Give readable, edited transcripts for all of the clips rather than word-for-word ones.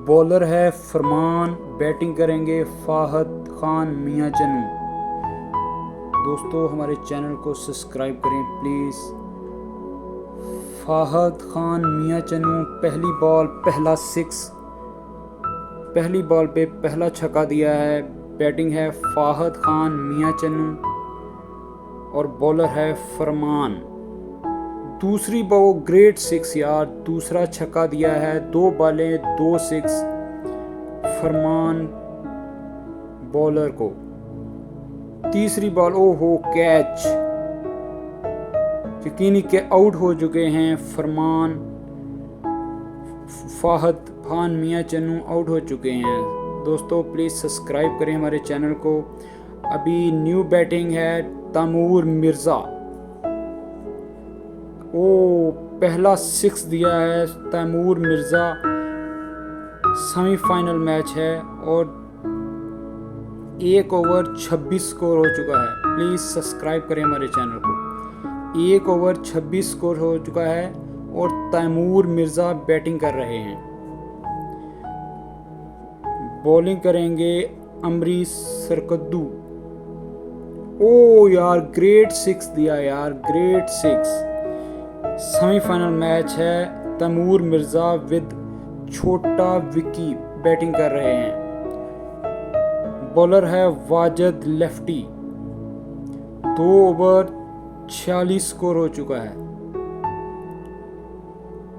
Bowler है फरमान, batting करेंगे फाहद खान मियां चनू। दोस्तों हमारे चैनल को सब्सक्राइब करें प्लीज़। फाहद खान मियां चनू, पहली बॉल पहला 6, पहली बॉल पे पहला छक्का दिया है। बैटिंग है फाहद खान मियां चनू और बॉलर है फरमान। दूसरी बॉल ग्रेट 6 यार, दूसरा छक्का दिया है। 2 बॉलें 2 6 फरमान बॉलर को। तीसरी बॉल ओहो कैच, यकीनी के आउट हो चुके हैं फरमान। फाहद खान मियां चन्नू आउट हो चुके हैं। दोस्तों प्लीज़ सब्सक्राइब करें हमारे चैनल को। अभी न्यू बैटिंग है तैमूर मिर्ज़ा। ओ पहला 6 दिया है तैमूर मिर्ज़ा। सेमीफाइनल मैच है और 1 ओवर 26 स्कोर हो चुका है। प्लीज़ सब्सक्राइब करें हमारे चैनल को। 1 ओवर 26 स्कोर हो चुका है और तैमूर मिर्ज़ा बैटिंग कर रहे हैं। बॉलिंग करेंगे अमरीश सरकद्दू। ओ यार ग्रेट 6 दिया यार, ग्रेट 6। सेमीफाइनल मैच है। तैमूर मिर्ज़ा विद छोटा विकी बैटिंग कर रहे हैं। बॉलर है वाजिद लेफ्टी। 2 ओवर 46 स्कोर हो चुका है।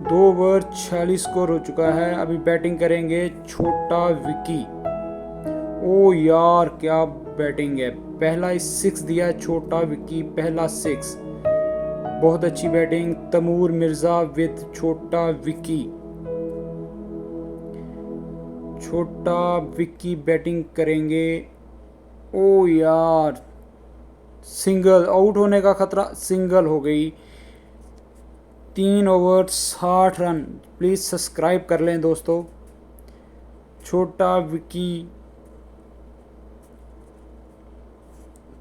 2 ओवर 46 स्कोर हो चुका है। अभी बैटिंग करेंगे छोटा विकी। ओ यार क्या बैटिंग है। पहला 6 दिया छोटा विकी, पहला 6। बहुत अच्छी बैटिंग तैमूर मिर्ज़ा विद छोटा विकी। छोटा विकी बैटिंग करेंगे। ओ यार सिंगल, आउट होने का खतरा, सिंगल हो गई। 3 ओवर 60 रन। प्लीज़ सब्सक्राइब कर लें दोस्तों। छोटा विकी,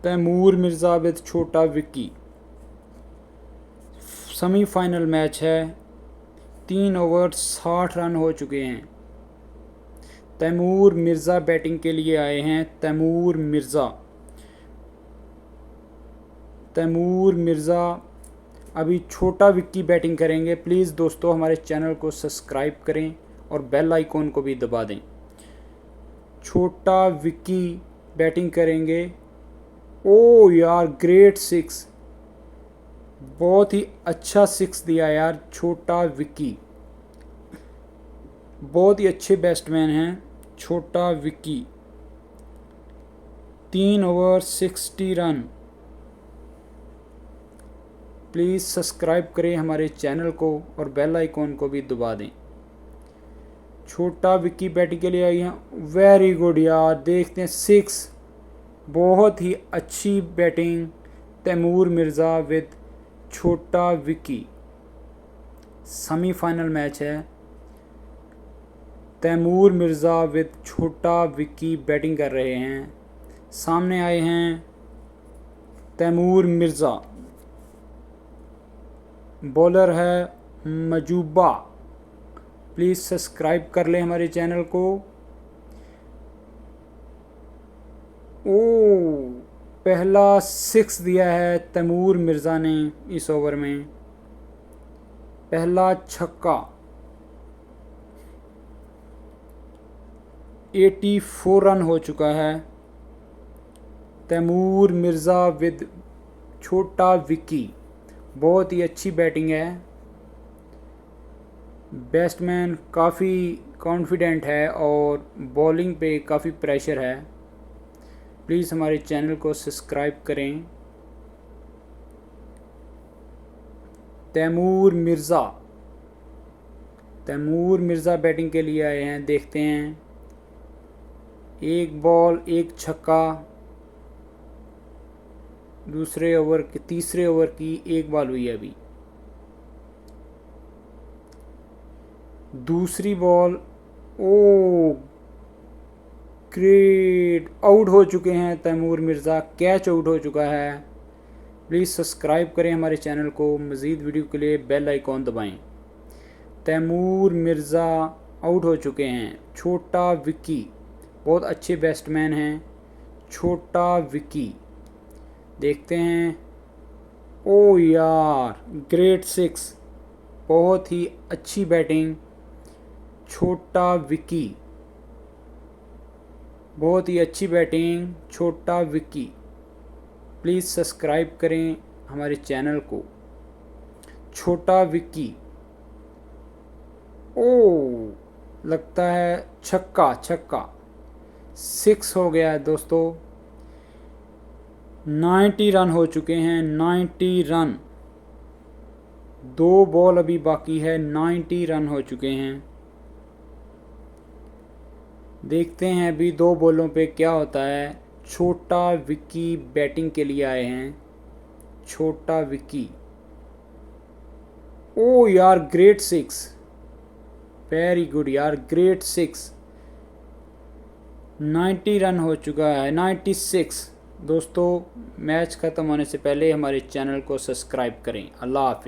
तैमूर मिर्ज़ा विद छोटा विकी। सेमीफाइनल मैच है। 3 ओवर 60 रन हो चुके हैं। तैमूर मिर्ज़ा बैटिंग के लिए आए हैं। तैमूर मिर्ज़ा, तैमूर मिर्ज़ा। अभी छोटा विक्की बैटिंग करेंगे। प्लीज़ दोस्तों हमारे चैनल को सब्सक्राइब करें और बेल आइकॉन को भी दबा दें। छोटा विक्की बैटिंग करेंगे। ओ यार ग्रेट 6, बहुत ही अच्छा 6 दिया यार छोटा विक्की। बहुत ही अच्छे बैट्समैन हैं छोटा Vicky. 3 over 60 run. Please subscribe करें हमारे चैनल को और बेल आइकॉन को भी दबा दें। छोटा विक्की बैटिंग के लिए आई हैं। वेरी गुड यार, देखते हैं 6। बहुत ही अच्छी बैटिंग तैमूर मिर्ज़ा विद छोटा विक्की। सेमीफाइनल मैच है। तैमूर मिर्ज़ा विद छोटा विक्की बैटिंग कर रहे हैं। सामने आए हैं तैमूर मिर्ज़ा। बॉलर है मजूबा। प्लीज़ सब्सक्राइब कर लें हमारे चैनल को। ओ पहला 6 दिया है तैमूर मिर्ज़ा ने इस ओवर में। पहला छक्का। 84 रन हो चुका है। तैमूर मिर्ज़ा विद छोटा विक्की। बहुत ही अच्छी बैटिंग है। बैट्समैन काफ़ी कॉन्फिडेंट है और बॉलिंग पे काफ़ी प्रेशर है। प्लीज़ हमारे चैनल को सब्सक्राइब करें। तैमूर मिर्ज़ा, तैमूर मिर्ज़ा बैटिंग के लिए आए हैं। देखते हैं 1 बॉल 1 छक्का। दूसरे ओवर के तीसरे ओवर की 1 बॉल हुई है अभी। दूसरी बॉल ओ ग्रेट, आउट हो चुके हैं तैमूर मिर्ज़ा। कैच आउट हो चुका है। प्लीज़ सब्सक्राइब करें हमारे चैनल को। मज़ीद वीडियो के लिए बेल आइकॉन दबाएं। तैमूर मिर्ज़ा आउट हो चुके हैं। छोटा विक्की बहुत अच्छे बैट्समैन हैं। छोटा विक्की देखते हैं। ओ यार, ग्रेट 6, बहुत ही अच्छी बैटिंग। छोटा विक्की, बहुत ही अच्छी बैटिंग। छोटा विक्की, प्लीज़ सब्सक्राइब करें हमारे चैनल को। छोटा विक्की, ओ लगता है छक्का, छक्का 6 हो गया है दोस्तों। 90 रन हो चुके हैं। 90 रन, 2 बॉल अभी बाकी है। 90 रन हो चुके हैं। देखते हैं अभी 2 बॉलों पे क्या होता है। छोटा विक्की बैटिंग के लिए आए हैं। छोटा विक्की, ओ यार, ग्रेट 6, वेरी गुड यार, ग्रेट 6। 90 रन हो चुका है। 96। दोस्तों, मैच ख़त्म होने से पहले हमारे चैनल को सब्सक्राइब करें। अल्लाह हाफिज़।